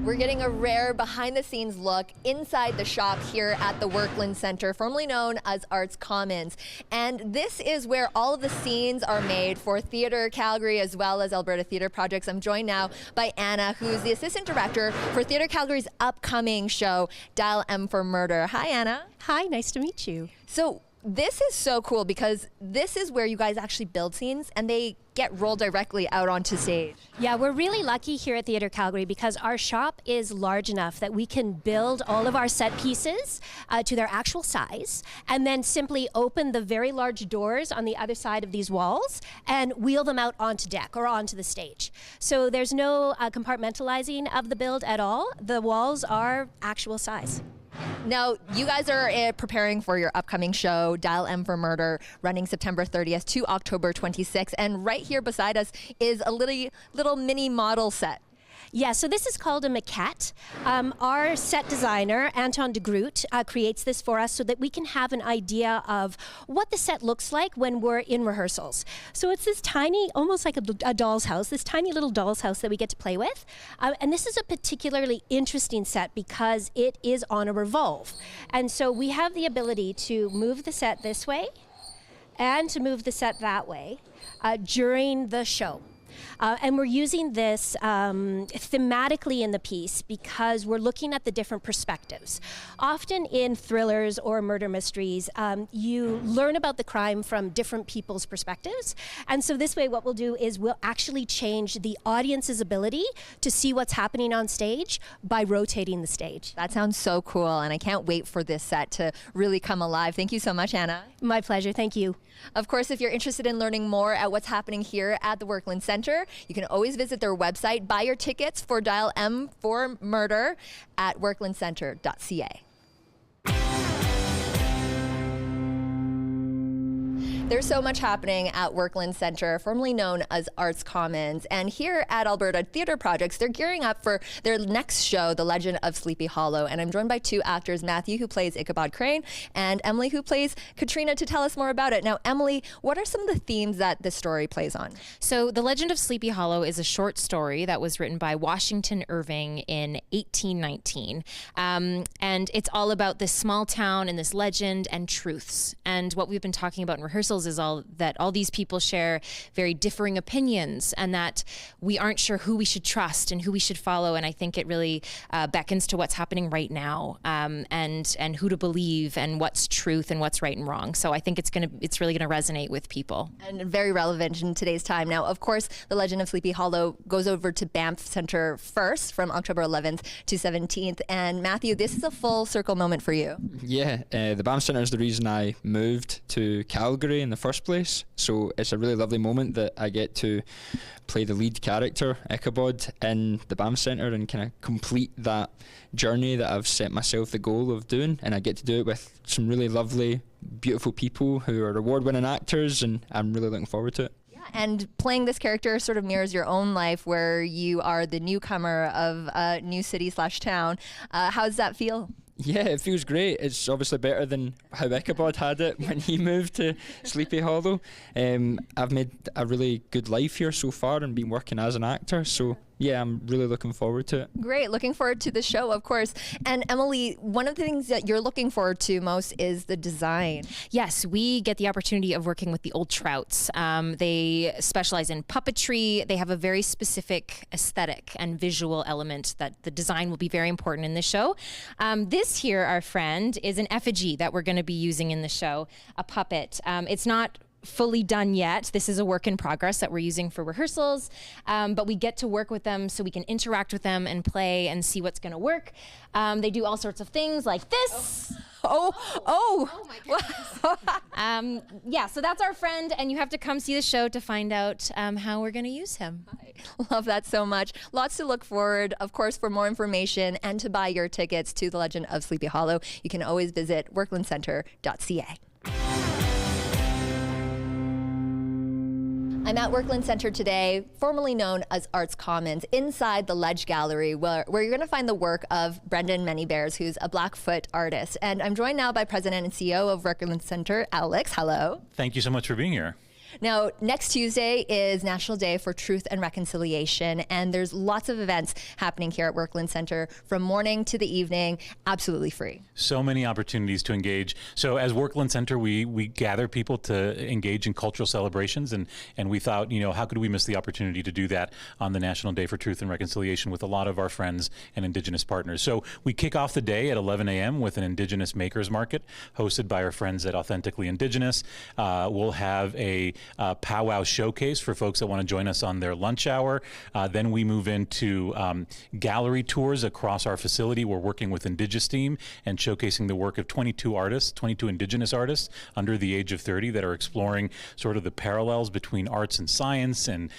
We're getting a rare behind-the-scenes look inside the shop here at the Werklund Centre, formerly known as Arts Commons. And this is where all of the scenes are made for Theatre Calgary as well as Alberta Theatre Projects. I'm joined now by Anna, who's the Assistant Director for Theatre Calgary's upcoming show, Dial M for Murder. Hi, Anna. Hi, nice to meet you. So this is so cool because this is where you guys actually build scenes and they get rolled directly out onto stage. Yeah, we're really lucky here at Theatre Calgary because our shop is large enough that we can build all of our set pieces to their actual size and then simply open the very large doors on the other side of these walls and wheel them out onto deck or onto the stage. So there's no compartmentalizing of the build at all. The walls are actual size. Now, you guys are preparing for your upcoming show, Dial M for Murder, running September 30th to October 26th. And right here beside us is a little mini model set. Yeah, so this is called a maquette. Our set designer, Anton de Groot, creates this for us so that we can have an idea of what the set looks like when we're in rehearsals. So it's this tiny, almost like a doll's house, this tiny little doll's house that we get to play with. And this is a particularly interesting set because it is on a revolve. And so we have the ability to move the set this way and to move the set that way during the show. And we're using this thematically in the piece because we're looking at the different perspectives. Often in thrillers or murder mysteries, you learn about the crime from different people's perspectives. And so this way what we'll do is we'll actually change the audience's ability to see what's happening on stage by rotating the stage. That sounds so cool, and I can't wait for this set to really come alive. Thank you so much, Anna. My pleasure, thank you. Of course, if you're interested in learning more at what's happening here at the Werklund Centre, you can always visit their website, buy your tickets for Dial M for Murder at werklandcentre.ca. There's so much happening at Werklund Centre, formerly known as Arts Commons. And here at Alberta Theatre Projects, they're gearing up for their next show, The Legend of Sleepy Hollow. And I'm joined by two actors, Matthew, who plays Ichabod Crane, and Emily, who plays Katrina, to tell us more about it. Now, Emily, what are some of the themes that this story plays on? So The Legend of Sleepy Hollow is a short story that was written by Washington Irving in 1819. And it's all about this small town and this legend and truths. And what we've been talking about in rehearsals is all these people share very differing opinions and that we aren't sure who we should trust and who we should follow. And I think it really beckons to what's happening right now and who to believe and what's truth and what's right and wrong. So I think it's really gonna resonate with people. And very relevant in today's time. Now, of course, The Legend of Sleepy Hollow goes over to Banff Centre first from October 11th to 17th. And Matthew, this is a full circle moment for you. Yeah, the Banff Centre is the reason I moved to Calgary in the first place, so it's a really lovely moment that I get to play the lead character Ichabod in the Banff Centre and kind of complete that journey that I've set myself the goal of doing, and I get to do it with some really lovely, beautiful people who are award-winning actors, and I'm really looking forward to it. And playing this character sort of mirrors your own life where you are the newcomer of a new city/town. How does that feel? Yeah, it feels great. It's obviously better than how Ichabod had it when he moved to Sleepy Hollow. I've made a really good life here so far and been working as an actor, so yeah, I'm really looking forward to it. Great, looking forward to the show, of course. And Emily, one of the things that you're looking forward to most is the design. Yes, we get the opportunity of working with the Old Trouts. They specialize in puppetry. They have a very specific aesthetic and visual element that the design will be very important in the show. This here, our friend, is an effigy that we're going to be using in the show, a puppet. It's not fully done yet. This is a work in progress that we're using for rehearsals, but we get to work with them so we can interact with them and play and see what's going to work. They do all sorts of things like this. Oh my goodness. Yeah, so that's our friend, and you have to come see the show to find out how we're going to use him. I love that so much. Lots to look forward. Of course, for more information and to buy your tickets to The Legend of Sleepy Hollow, you can always visit werklandcentre.ca. I'm at Werklund Centre today, formerly known as Arts Commons, inside the Ledge Gallery, where you're going to find the work of Brendan Manybears, who's a Blackfoot artist. And I'm joined now by President and CEO of Werklund Centre, Alex. Hello. Thank you so much for being here. Now, next Tuesday is National Day for Truth and Reconciliation, and there's lots of events happening here at Werklund Centre from morning to the evening, absolutely free. So many opportunities to engage. So as Werklund Centre, we gather people to engage in cultural celebrations, and we thought, how could we miss the opportunity to do that on the National Day for Truth and Reconciliation with a lot of our friends and Indigenous partners. So we kick off the day at 11 a.m. with an Indigenous Makers Market hosted by our friends at Authentically Indigenous. We'll have a powwow showcase for folks that want to join us on their lunch hour. Then we move into gallery tours across our facility. We're working with Indigenous Team and showcasing the work of 22 artists, 22 Indigenous artists under the age of 30 that are exploring sort of the parallels between arts and science and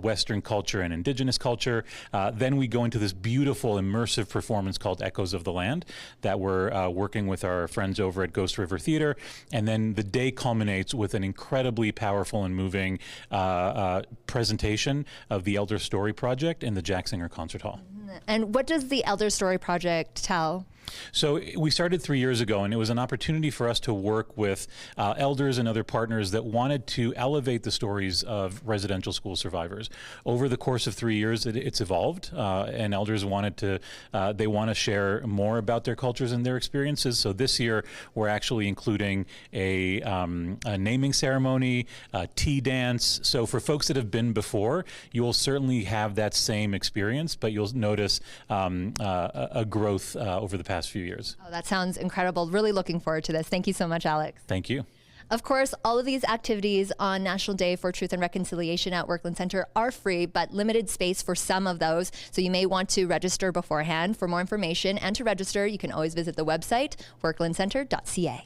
Western culture and Indigenous culture. Then we go into this beautiful immersive performance called Echoes of the Land that we're working with our friends over at Ghost River Theatre. And then the day culminates with an incredibly powerful and moving presentation of the Elder Story Project in the Jack Singer Concert Hall. And what does the Elder Story Project tell? So we started 3 years ago, and it was an opportunity for us to work with elders and other partners that wanted to elevate the stories of residential school survivors. Over the course of 3 years, it's evolved, and elders wanted to, they want to share more about their cultures and their experiences. So this year, we're actually including a naming ceremony, a tea dance. So for folks that have been before, you will certainly have that same experience, but you'll notice a growth over the past few years. Oh, that sounds incredible. Really looking forward to this. Thank you so much, Alex. Thank you. Of course, all of these activities on National Day for Truth and Reconciliation at Werklund Centre are free, but limited space for some of those. So you may want to register beforehand. For more information and to register, you can always visit the website, werklandcentre.ca.